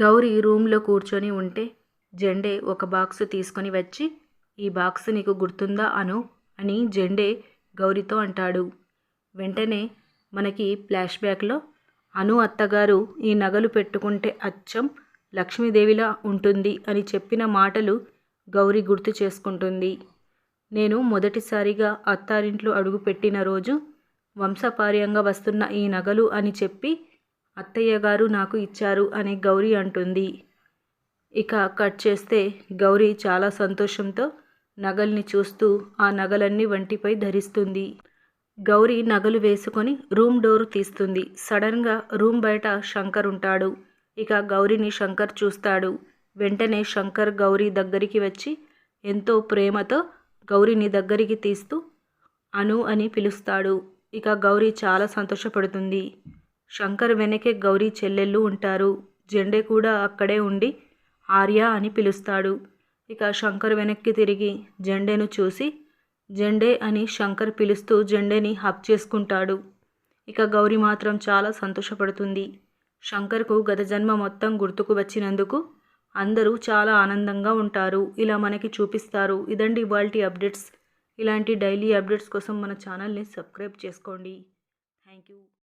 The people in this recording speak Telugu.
గౌరీ రూమ్లో కూర్చొని ఉంటే జెండే ఒక బాక్స్ తీసుకొని వచ్చి, ఈ బాక్స్ నీకు గుర్తుందా అను అని జెండే గౌరీతో అంటాడు. వెంటనే మనకి ఫ్లాష్ బ్యాక్లో అను అత్తగారు ఈ నగలు పెట్టుకుంటే అచ్చం లక్ష్మీదేవిలా ఉంటుంది అని చెప్పిన మాటలు గౌరీ గుర్తు చేసుకుంటుంది. నేను మొదటిసారిగా అత్తారింట్లో అడుగుపెట్టిన రోజు వంశపార్యంగా వస్తున్న ఈ నగలు అని చెప్పి అత్తయ్య గారు నాకు ఇచ్చారు అని గౌరీ అంటుంది. ఇక కట్ చేస్తే గౌరీ చాలా సంతోషంతో నగల్ని చూస్తూ ఆ నగలన్నీ వంటిపై ధరిస్తుంది. గౌరీ నగలు వేసుకొని రూమ్ డోర్ తీస్తుంది. సడన్గా రూమ్ బయట శంకర్ ఉంటాడు. ఇక గౌరీని శంకర్ చూస్తాడు. వెంటనే శంకర్ గౌరీ దగ్గరికి వచ్చి ఎంతో ప్రేమతో గౌరీని దగ్గరికి తీస్తూ అను అని పిలుస్తాడు. ఇక గౌరీ చాలా సంతోషపడుతుంది. శంకర్ వెనకే గౌరీ చెల్లెళ్ళు ఉంటారు. జెండే కూడా అక్కడే ఉండి ఆర్య అని పిలుస్తాడు. ఇక శంకర్ వెనక్కి తిరిగి జెండేను చూసి జెండే అని శంకర్ పిలుస్తూ జెండేని హగ్ చేసుకుంటాడు. ఇక గౌరీ మాత్రం చాలా సంతోషపడుతుంది. శంకర్కు గత జన్మ మొత్తం గుర్తుకు వచ్చినందుకు అందరూ చాలా ఆనందంగా ఉంటారు. ఇలా మనకి చూపిస్తారు. ఇదండి ఇవాల్టి అప్డేట్స్. ఇలాంటి డైలీ అప్డేట్స్ కోసం మన ఛానల్ని సబ్స్క్రైబ్ చేసుకోండి. Thank you.